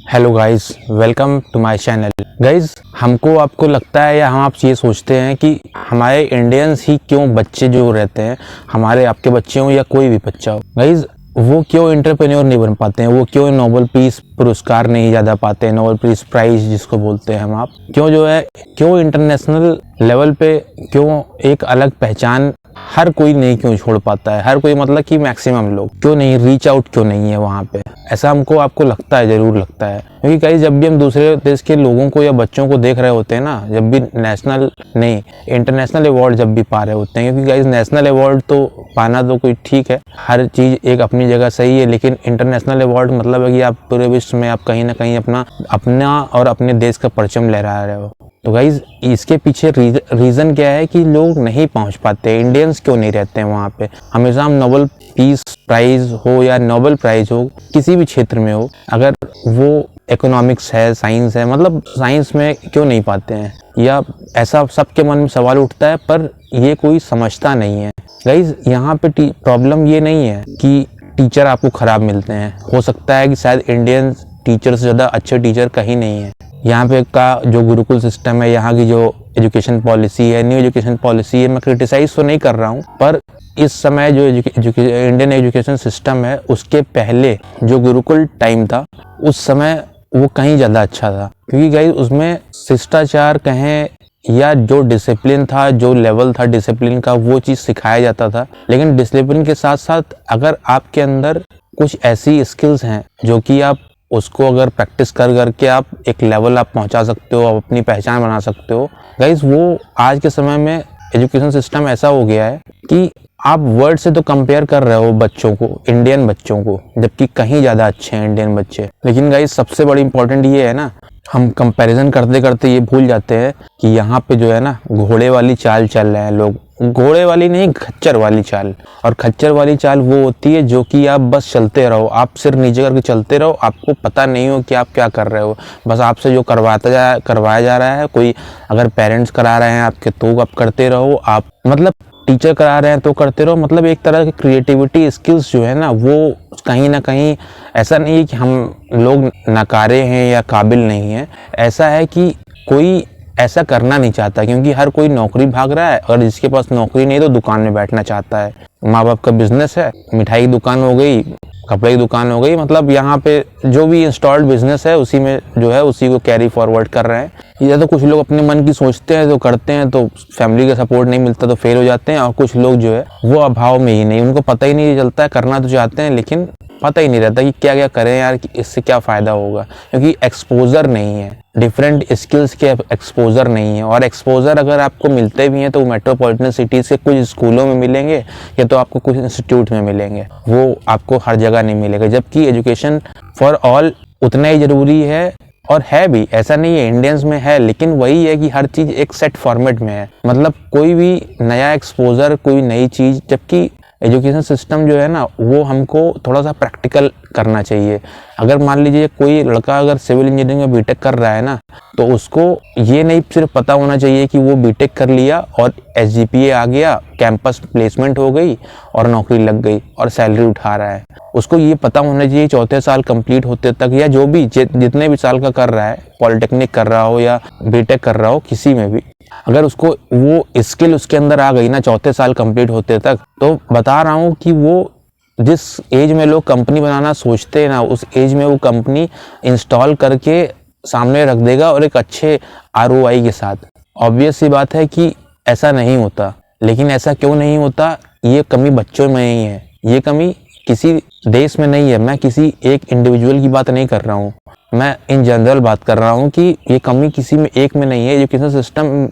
Hello guys, welcome to my channel. Guys, हमको आपको लगता है या हम आप ये सोचते हैं कि हमारे इंडियंस ही क्यों बच्चे जो रहते हैं, हमारे आपके बच्चे हों या कोई भी बच्चा हो, गाइस वो क्यों एंटरप्रेन्योर नहीं बन पाते हैं, वो क्यों नोबेल पीस पुरस्कार नहीं ज़्यादा पाते हैं, नोबेल पीस प्राइज जिसको बोलते हैं हम आप, क्यों जो है क्यों इंटरनेशनल लेवल पे क्यों एक अलग पहचान हर कोई नहीं क्यों छोड़ पाता है, हर कोई मतलब कि मैक्सिमम लोग क्यों नहीं रीच आउट क्यों नहीं है वहाँ पे, ऐसा हमको आपको लगता है, ज़रूर लगता है। क्योंकि गाइस जब भी हम दूसरे देश के लोगों को या बच्चों को देख रहे होते हैं ना, जब भी नेशनल नहीं इंटरनेशनल अवार्ड जब भी पा रहे होते हैं, क्योंकि गाइस नेशनल अवार्ड तो पाना तो कोई ठीक है, हर चीज़ एक अपनी जगह सही है, लेकिन इंटरनेशनल अवार्ड मतलब है कि आप पूरे विश्व में आप कहीं ना कहीं अपना और अपने देश का परचम लहरा रहे हो। तो गाइज इसके पीछे रीज़न क्या है कि लोग नहीं पहुंच पाते, इंडियंस क्यों नहीं रहते हैं वहाँ पे। हमेशा हम नोबेल पीस प्राइज हो या नोबेल प्राइज हो किसी भी क्षेत्र में हो, अगर वो इकोनॉमिक्स है, साइंस है, मतलब साइंस में क्यों नहीं पाते हैं, या ऐसा सबके मन में सवाल उठता है, पर ये कोई समझता नहीं है। गाइज यहाँ पे प्रॉब्लम ये नहीं है कि टीचर आपको ख़राब मिलते हैं, हो सकता है कि शायद इंडियन टीचर से ज़्यादा अच्छे टीचर कहीं नहीं है। यहाँ पे का जो गुरुकुल सिस्टम है, यहाँ की जो एजुकेशन पॉलिसी है, न्यू एजुकेशन पॉलिसी है, मैं क्रिटिसाइज तो नहीं कर रहा हूँ, पर इस समय जो इंडियन एजुकेशन सिस्टम है उसके पहले जो गुरुकुल टाइम था उस समय वो कहीं ज़्यादा अच्छा था। क्योंकि गाइस उसमें शिष्टाचार कहें या जो डिसिप्लिन था, जो लेवल था डिसिप्लिन का, वो चीज़ सिखाया जाता था। लेकिन डिसिप्लिन के साथ साथ अगर आपके अंदर कुछ ऐसी स्किल्स हैं जो कि आप उसको अगर प्रैक्टिस कर करके आप एक लेवल आप पहुंचा सकते हो, आप अपनी पहचान बना सकते हो। गाइस वो आज के समय में एजुकेशन सिस्टम ऐसा हो गया है कि आप वर्ल्ड से तो कंपेयर कर रहे हो बच्चों को, इंडियन बच्चों को, जबकि कहीं ज़्यादा अच्छे हैं इंडियन बच्चे। लेकिन गाइस सबसे बड़ी इंपॉर्टेंट ये है ना, हम कंपैरिजन करते करते ये भूल जाते हैं कि यहाँ पे जो है ना घोड़े वाली चाल चल रहे हैं लोग, घोड़े वाली नहीं खच्चर वाली चाल। और खच्चर वाली चाल वो होती है जो कि आप बस चलते रहो, आप सिर नीचे करके चलते रहो, आपको पता नहीं हो कि आप क्या कर रहे हो, बस आपसे जो करवाया जा रहा है, कोई अगर पेरेंट्स करा रहे हैं आपके तो आप करते रहो, आप मतलब टीचर करा रहे हैं तो करते रहो। मतलब एक तरह की क्रिएटिविटी स्किल्स जो है ना वो कहीं ना कहीं, ऐसा नहीं है कि हम लोग नकारे हैं या काबिल नहीं हैं, ऐसा है कि कोई ऐसा करना नहीं चाहता, क्योंकि हर कोई नौकरी भाग रहा है, और जिसके पास नौकरी नहीं तो दुकान में बैठना चाहता है। माँ बाप का बिजनेस है, मिठाई की दुकान हो गई, कपड़े की दुकान हो गई, मतलब यहाँ पे जो भी इंस्टॉल्ड बिजनेस है उसी में जो है उसी को कैरी फॉरवर्ड कर रहे हैं। या तो कुछ लोग अपने मन की सोचते हैं तो करते हैं, तो फैमिली का सपोर्ट नहीं मिलता तो फेल हो जाते हैं, और कुछ लोग जो है वो अभाव में ही नहीं, उनको पता ही नहीं चलता है, करना तो चाहते हैं लेकिन पता ही नहीं रहता कि क्या क्या करें यार, कि इससे क्या फ़ायदा होगा, क्योंकि एक्सपोजर नहीं है, डिफरेंट स्किल्स के एक्सपोजर नहीं है। और एक्सपोजर अगर आपको मिलते भी हैं तो मेट्रोपॉलिटन सिटीज़ के कुछ स्कूलों में मिलेंगे या तो आपको कुछ इंस्टीट्यूट में मिलेंगे, वो आपको हर जगह नहीं मिलेगा। जबकि एजुकेशन फॉर ऑल उतना ही ज़रूरी है, और है भी, ऐसा नहीं है इंडियंस में है, लेकिन वही है कि हर चीज़ एक सेट फॉर्मेट में है, मतलब कोई भी नया एक्सपोजर, कोई नई चीज़। जबकि एजुकेशन सिस्टम जो है ना वो हमको थोड़ा सा प्रैक्टिकल करना चाहिए। अगर मान लीजिए कोई लड़का अगर सिविल इंजीनियरिंग में बीटेक कर रहा है ना, तो उसको ये नहीं सिर्फ पता होना चाहिए कि वो बीटेक कर लिया और SGPA आ गया, कैंपस प्लेसमेंट हो गई और नौकरी लग गई और सैलरी उठा रहा है। उसको ये पता होना चाहिए चौथे साल कंप्लीट होते तक, या जो भी जितने भी साल का कर रहा है, पॉलिटेक्निक कर रहा हो या बीटेक कर रहा हो, किसी में भी अगर उसको वो स्किल उसके अंदर आ गई ना चौथे साल कंप्लीट होते तक, तो बता रहा हूँ कि वो जिस एज में लोग कंपनी बनाना सोचते हैं ना, उस एज में वो कंपनी इंस्टॉल करके सामने रख देगा, और एक अच्छे ROI के साथ। ऑब्वियस सी बात है कि ऐसा नहीं होता, लेकिन ऐसा क्यों नहीं होता, ये कमी बच्चों में ही है, ये कमी किसी देश में नहीं है। मैं किसी एक इंडिविजुअल की बात नहीं कर रहा हूँ, मैं इन जनरल बात कर रहा हूँ कि ये कमी किसी में एक में नहीं है। एजुकेशन सिस्टम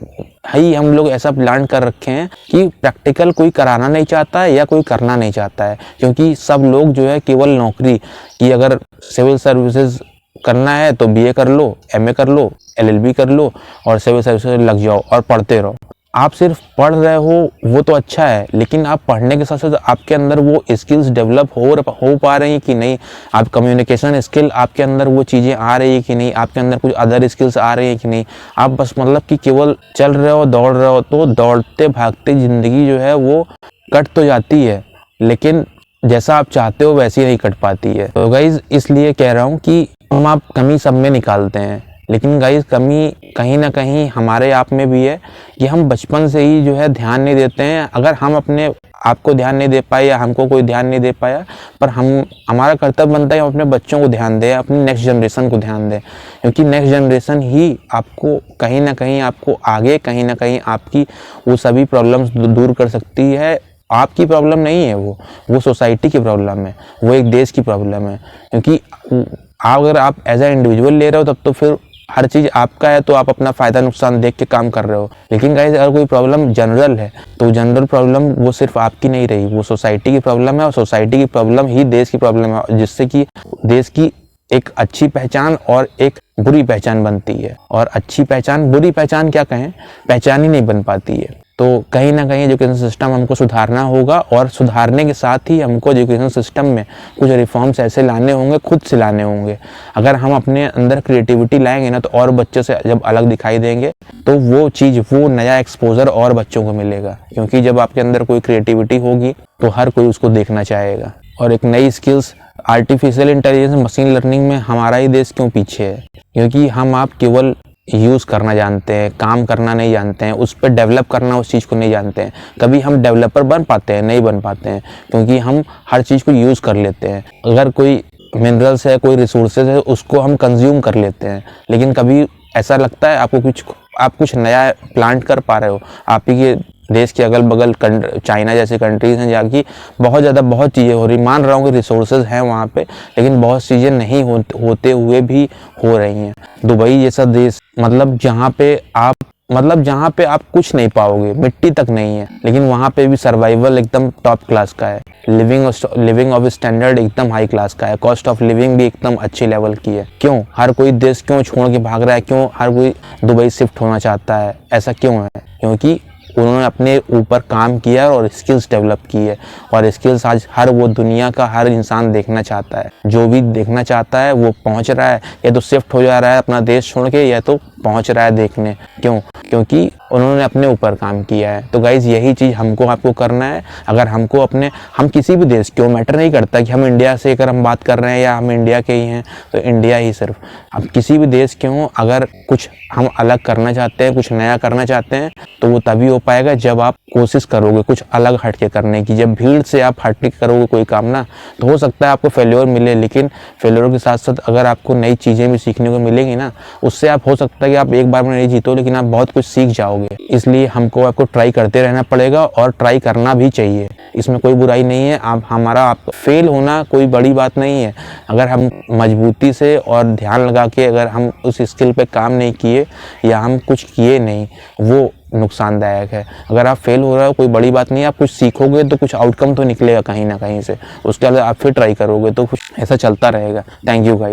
ही हम लोग ऐसा प्लान कर रखे हैं कि प्रैक्टिकल कोई कराना नहीं चाहता है या कोई करना नहीं चाहता है, क्योंकि सब लोग जो है केवल नौकरी की, अगर सिविल सर्विसेज करना है तो BA कर लो, MA कर लो, LLB कर लो और सिविल सर्विसेज लग जाओ और पढ़ते रहो। आप सिर्फ पढ़ रहे हो वो तो अच्छा है, लेकिन आप पढ़ने के साथ साथ आपके अंदर वो स्किल्स डेवलप हो पा रही हैं कि नहीं, आप कम्युनिकेशन स्किल आपके अंदर वो चीज़ें आ रही है कि नहीं, आपके अंदर कुछ अदर स्किल्स आ रही है कि नहीं। आप बस मतलब कि केवल चल रहे हो, दौड़ रहे हो, तो दौड़ते भागते ज़िंदगी जो है वो कट तो जाती है, लेकिन जैसा आप चाहते हो वैसी नहीं कट पाती है। तो गाइज इसलिए कह रहा हूँ कि हम आप कमी सब में निकालते हैं, लेकिन गाइस कमी कहीं ना कहीं हमारे आप में भी है कि हम बचपन से ही जो है ध्यान नहीं देते हैं। अगर हम अपने आपको ध्यान नहीं दे पाए या हमको कोई ध्यान नहीं दे पाया, पर हमारा कर्तव्य बनता है हम अपने बच्चों को ध्यान दें, अपनी नेक्स्ट जनरेशन को ध्यान दें, क्योंकि नेक्स्ट जनरेशन ही आपको कहीं ना कहीं आपको आगे कहीं ना कहीं आपकी वो सभी प्रॉब्लम्स दूर कर सकती है। आपकी प्रॉब्लम नहीं है वो सोसाइटी की प्रॉब्लम है, वो एक देश की प्रॉब्लम है। क्योंकि अगर आप एज ए इंडिविजुअल ले रहे हो तब तो फिर हर चीज़ आपका है, तो आप अपना फ़ायदा नुकसान देख के काम कर रहे हो। लेकिन गाइस अगर कोई प्रॉब्लम जनरल है तो जनरल प्रॉब्लम वो सिर्फ आपकी नहीं रही, वो सोसाइटी की प्रॉब्लम है, और सोसाइटी की प्रॉब्लम ही देश की प्रॉब्लम है, जिससे कि देश की एक अच्छी पहचान और एक बुरी पहचान बनती है। और अच्छी पहचान बुरी पहचान क्या कहें, पहचान ही नहीं बन पाती है। तो कहीं ना कहीं एजुकेशन सिस्टम हमको सुधारना होगा, और सुधारने के साथ ही हमको एजुकेशन सिस्टम में कुछ रिफॉर्म्स ऐसे लाने होंगे, खुद से लाने होंगे। अगर हम अपने अंदर क्रिएटिविटी लाएंगे ना, तो और बच्चों से जब अलग दिखाई देंगे तो वो चीज़, वो नया एक्सपोजर और बच्चों को मिलेगा। क्योंकि जब आपके अंदर कोई क्रिएटिविटी होगी तो हर कोई उसको देखना चाहेगा। और एक नई skills, artificial intelligence, machine learning में हमारा ही देश क्यों पीछे है? क्योंकि हम आप केवल यूज़ करना जानते हैं, काम करना नहीं जानते हैं, उस पर डेवलप करना उस चीज़ को नहीं जानते हैं। कभी हम डेवलपर बन पाते हैं? नहीं बन पाते हैं, क्योंकि हम हर चीज़ को यूज़ कर लेते हैं। अगर कोई मिनरल्स है, कोई रिसोर्सेज है, उसको हम कंज्यूम कर लेते हैं। लेकिन कभी ऐसा लगता है आपको आप कुछ नया प्लांट कर पा रहे हो? आप ही के देश के अगल बगल चाइना जैसी कंट्रीज़ हैं जहाँ की बहुत चीज़ें हो रही, मान रहा हूँ कि रिसोर्सेज हैं वहाँ पे, लेकिन बहुत चीज़ें नहीं होते हुए भी हो रही हैं। दुबई जैसा देश, जहाँ पे आप कुछ नहीं पाओगे, मिट्टी तक नहीं है, लेकिन वहाँ पे भी सर्वाइवल एकदम टॉप क्लास का है, लिविंग ऑफ स्टैंडर्ड एकदम हाई क्लास का है, कॉस्ट ऑफ लिविंग भी एकदम अच्छे लेवल की है। क्यों हर कोई देश क्यों छोड़ के भाग रहा है? क्यों हर कोई दुबई शिफ्ट होना चाहता है? ऐसा क्यों है? क्योंकि उन्होंने अपने ऊपर काम किया और स्किल्स डेवलप की है, और स्किल्स आज वो दुनिया का हर इंसान देखना चाहता है। जो भी देखना चाहता है वो पहुंच रहा है, या तो शिफ्ट हो जा रहा है अपना देश छोड़ के, या तो पहुंच रहा है देखने। क्यों? क्योंकि उन्होंने अपने ऊपर काम किया है। तो गाइज यही चीज़ हमको आपको करना है। अगर हमको हम किसी भी देश, क्यों मैटर नहीं करता कि हम इंडिया से अगर हम बात कर रहे हैं या हम इंडिया के ही हैं, तो इंडिया ही सिर्फ, अब किसी भी देश के हों, अगर कुछ हम अलग करना चाहते हैं, कुछ नया करना चाहते हैं, तो वो तभी हो पाएगा जब आप कोशिश करोगे कुछ अलग हटके करने की। जब भीड़ से आप हटके करोगे कोई काम ना, तो हो सकता है आपको फेल्योर मिले, लेकिन फेल्योर के साथ साथ अगर आपको नई चीज़ें भी सीखने को मिलेंगी ना, उससे आप हो सकता है कि आप एक बार में नहीं जीतो, लेकिन आप बहुत कुछ सीख जाओगे। इसलिए आपको ट्राई करते रहना पड़ेगा, और ट्राई करना भी चाहिए, इसमें कोई बुराई नहीं है। आप फेल होना कोई बड़ी बात नहीं है। अगर हम मजबूती से और ध्यान लगा के अगर हम उस स्किल पे काम नहीं किए, या हम कुछ किए नहीं, वो नुकसानदायक है। अगर आप फेल हो रहे हो कोई बड़ी बात नहीं है, आप कुछ सीखोगे तो कुछ आउटकम तो निकलेगा कहीं ना कहीं से, उसके बाद आप फिर ट्राई करोगे, तो कुछ ऐसा चलता रहेगा। Thank you guys.